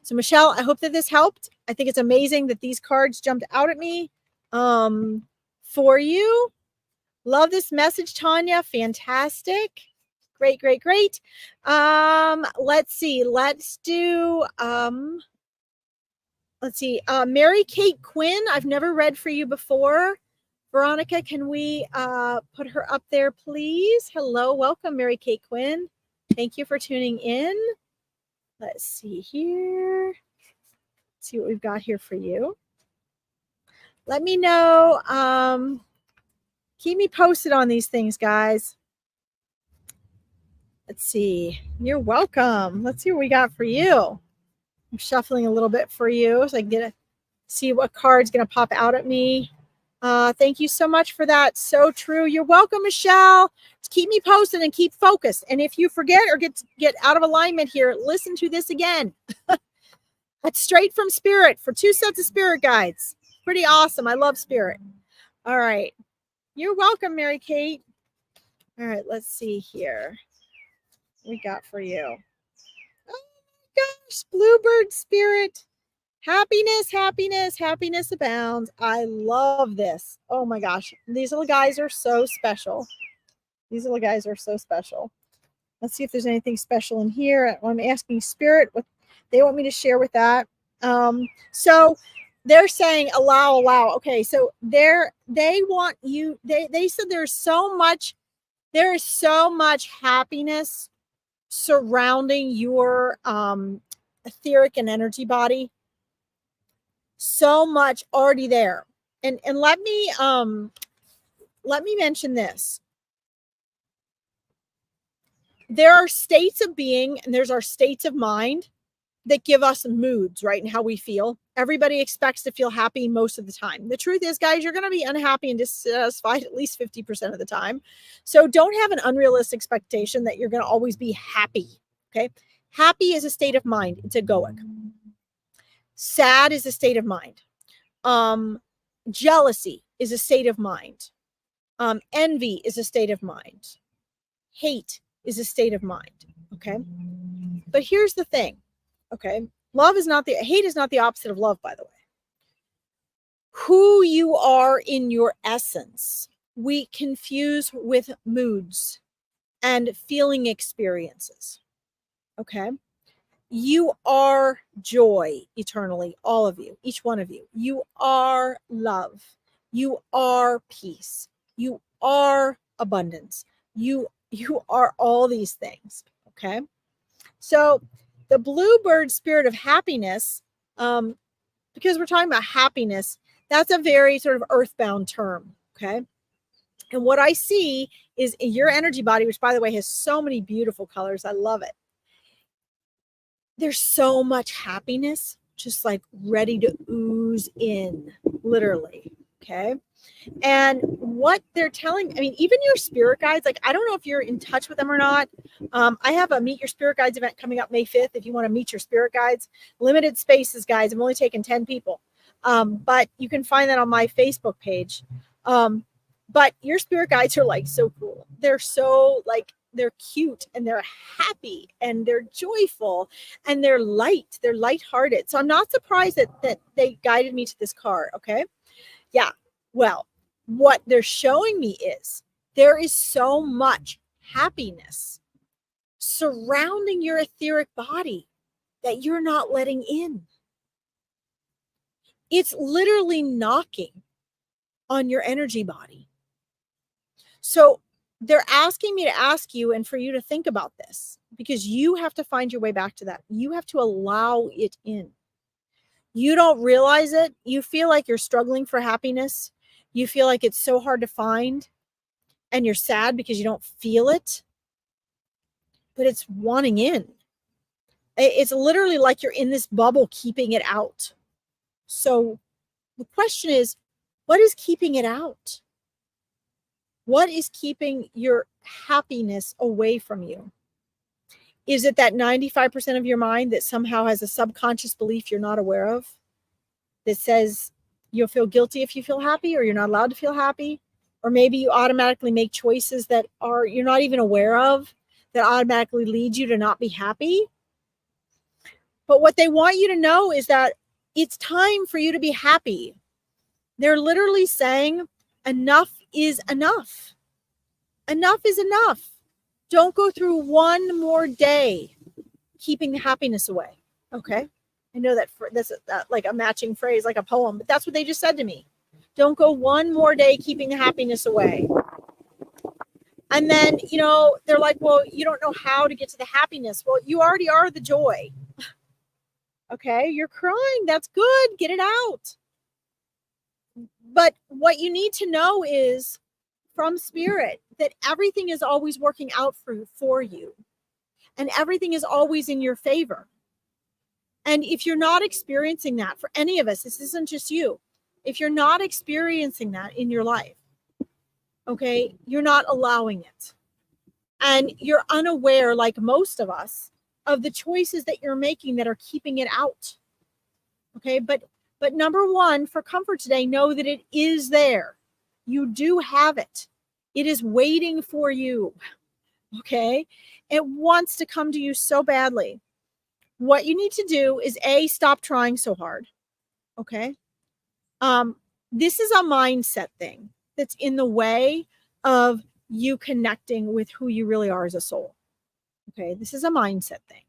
So Michelle, I hope that this helped. I think it's amazing that these cards jumped out at me for you. Love this message, Tanya. Fantastic. Great, great, great. Let's see. Let's do, Mary Kate Quinn. I've never read for you before. Veronica, can we put her up there, please? Hello, welcome, Mary Kate Quinn. Thank you for tuning in. Let's see here. Let's see what we've got here for you. Let me know. Keep me posted on these things, guys. Let's see. You're welcome. Let's see what we got for you. I'm shuffling a little bit for you so I can get to see what card's going to pop out at me. Thank you so much for that. So true. You're welcome, Michelle. Just keep me posted and keep focused. And if you forget or get out of alignment here, listen to this again. That's straight from Spirit for 2 sets of spirit guides. Pretty awesome. I love Spirit. All right. You're welcome, Mary Kate. All right. Let's see here. What we got for you. Oh my gosh. Bluebird Spirit. Happiness, happiness, happiness abounds. I love this. Oh my gosh. These little guys are so special. These little guys are so special. Let's see if there's anything special in here. I'm asking Spirit what they want me to share with that. So they're saying allow. Okay, so they want you, they said there is so much happiness surrounding your etheric and energy body. So much already there. And let me mention this. There are states of being and there's our states of mind that give us moods, right? And how we feel. Everybody expects to feel happy most of the time. The truth is, guys, you're going to be unhappy and dissatisfied at least 50% of the time. So don't have an unrealistic expectation that you're going to always be happy. Okay. Happy is a state of mind. It's egoic. Sad is a state of mind. Jealousy is a state of mind. Envy is a state of mind. Hate is a state of mind. Okay. But here's the thing. Okay. Hate is not the opposite of love, by the way. Who you are in your essence, we confuse with moods and feeling experiences. Okay. You are joy eternally, all of you, each one of you. You are love. You are peace. You are abundance. You are all these things. Okay. So the bluebird spirit of happiness, because we're talking about happiness, that's a very sort of earthbound term. Okay. And what I see is in your energy body, which by the way has so many beautiful colors. I love it. There's so much happiness just like ready to ooze in, literally. Okay. And what they're telling, I mean, even your spirit guides, like, I don't know if you're in touch with them or not. I have a Meet Your Spirit Guides event coming up May 5th. If you want to meet your spirit guides, limited spaces, guys. I'm only taking 10 people. But you can find that on my Facebook page. But your spirit guides are like so cool. They're so like, they're cute and they're happy and they're joyful and they're light. They're lighthearted. So I'm not surprised that they guided me to this card. Okay. Yeah. Well, what they're showing me is there is so much happiness surrounding your etheric body that you're not letting in. It's literally knocking on your energy body. So they're asking me to ask you and for you to think about this, because you have to find your way back to that. You have to allow it in. You don't realize it. You feel like you're struggling for happiness. You feel like it's so hard to find, and you're sad because you don't feel it, but it's wanting in. It's literally like you're in this bubble keeping it out. So the question is, what is keeping it out? What is keeping your happiness away from you? Is it that 95% of your mind that somehow has a subconscious belief you're not aware of that says you'll feel guilty if you feel happy, or you're not allowed to feel happy? Or maybe you automatically make choices that are you're not even aware of that automatically lead you to not be happy. But what they want you to know is that it's time for you to be happy. They're literally saying enough is enough. Enough is enough. Don't go through one more day keeping the happiness away. Okay. I know that that's like a matching phrase, like a poem, but that's what they just said to me. Don't go one more day keeping the happiness away. And then, they're like, well, you don't know how to get to the happiness. Well, you already are the joy. Okay. You're crying. That's good. Get it out. But what you need to know is from spirit that everything is always working out for you, and everything is always in your favor. And if you're not experiencing that, for any of us, this isn't just you. If you're not experiencing that in your life, okay, you're not allowing it. And you're unaware, like most of us, of the choices that you're making that are keeping it out. Okay, but number one, for comfort today, know that it is there. You do have it. It is waiting for you. Okay, it wants to come to you so badly. What you need to do is stop trying so hard. Okay. This is a mindset thing that's in the way of you connecting with who you really are as a soul. Okay. This is a mindset thing.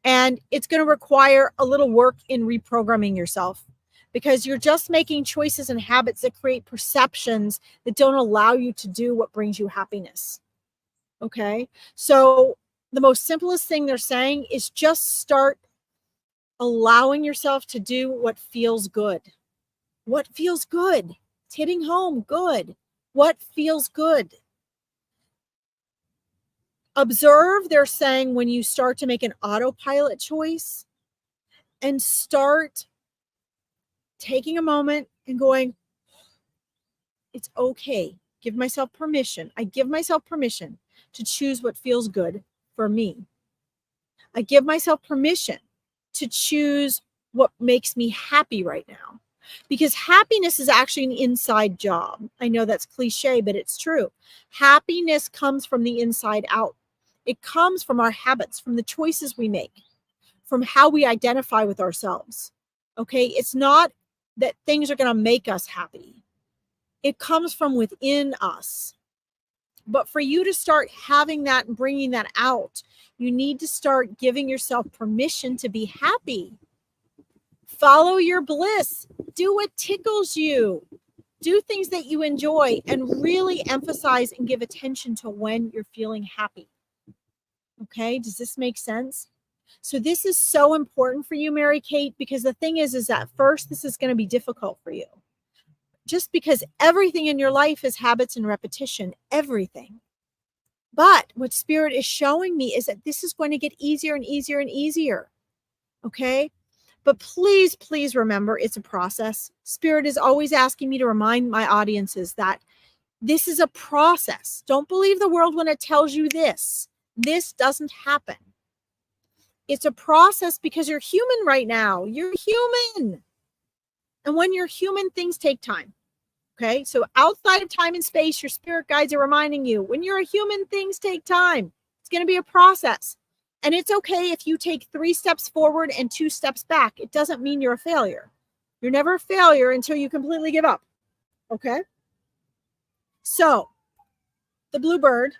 And it's going to require a little work in reprogramming yourself, because you're just making choices and habits that create perceptions that don't allow you to do what brings you happiness. Okay. So the most simplest thing they're saying is just start allowing yourself to do what feels good. What feels good? It's hitting home. Good. What feels good? Observe, they're saying, when you start to make an autopilot choice and start taking a moment and going, it's okay. Give myself permission. I give myself permission to choose what feels good for me. I give myself permission to choose what makes me happy right now, because happiness is actually an inside job. I know that's cliche, but it's true. Happiness comes from the inside out. It comes from our habits, from the choices we make, from how we identify with ourselves. Okay. It's not that things are going to make us happy. It comes from within us. But for you to start having that and bringing that out, you need to start giving yourself permission to be happy. Follow your bliss. Do what tickles you. Do things that you enjoy, and really emphasize and give attention to when you're feeling happy. Okay, does this make sense? So this is so important for you, Mary Kate, because the thing is that first, this is going to be difficult for you. Just because everything in your life is habits and repetition, everything. But what Spirit is showing me is that this is going to get easier and easier and easier. Okay? But please, please remember, it's a process. Spirit is always asking me to remind my audiences that this is a process. Don't believe the world when it tells you this. This doesn't happen. It's a process because you're human right now. You're human. And when you're human, things take time. Okay. So outside of time and space, your spirit guides are reminding you, when you're a human, things take time. It's going to be a process. And it's okay if you take 3 steps forward and 2 steps back. It doesn't mean you're a failure. You're never a failure until you completely give up. Okay. So the bluebird,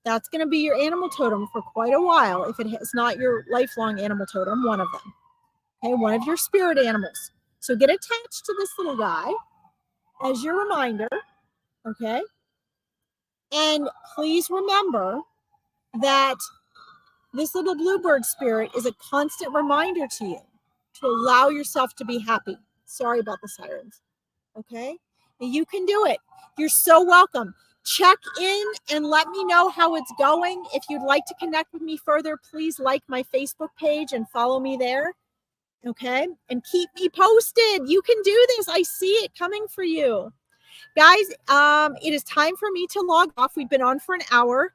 that's going to be your animal totem for quite a while. If it is not your lifelong animal totem, one of them. Okay. One of your spirit animals. So get attached to this little guy as your reminder. Okay. And please remember that this little bluebird spirit is a constant reminder to you to allow yourself to be happy. Sorry about the sirens. Okay? And you can do it. You're so welcome. Check in and let me know how it's going. If you'd like to connect with me further, please like my Facebook page and follow me there. Okay? And keep me posted. You can do this. I see it coming for you. Guys, it is time for me to log off. We've been on for an hour.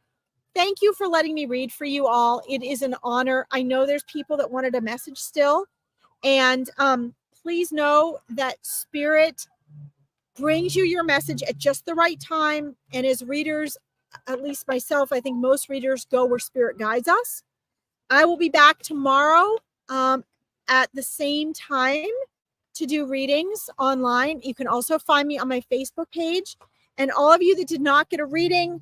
Thank you for letting me read for you all. It is an honor. I know there's people that wanted a message still. And please know that Spirit brings you your message at just the right time. And as readers, at least myself, I think most readers go where Spirit guides us. I will be back tomorrow at the same time to do readings online. You can also find me on my Facebook page. And all of you that did not get a reading,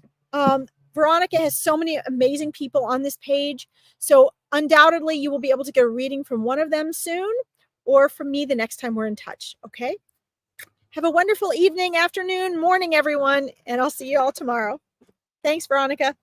Veronica has so many amazing people on this page. So undoubtedly you will be able to get a reading from one of them soon or from me the next time we're in touch. Okay. Have a wonderful evening, afternoon, morning, everyone. And I'll see you all tomorrow. Thanks, Veronica.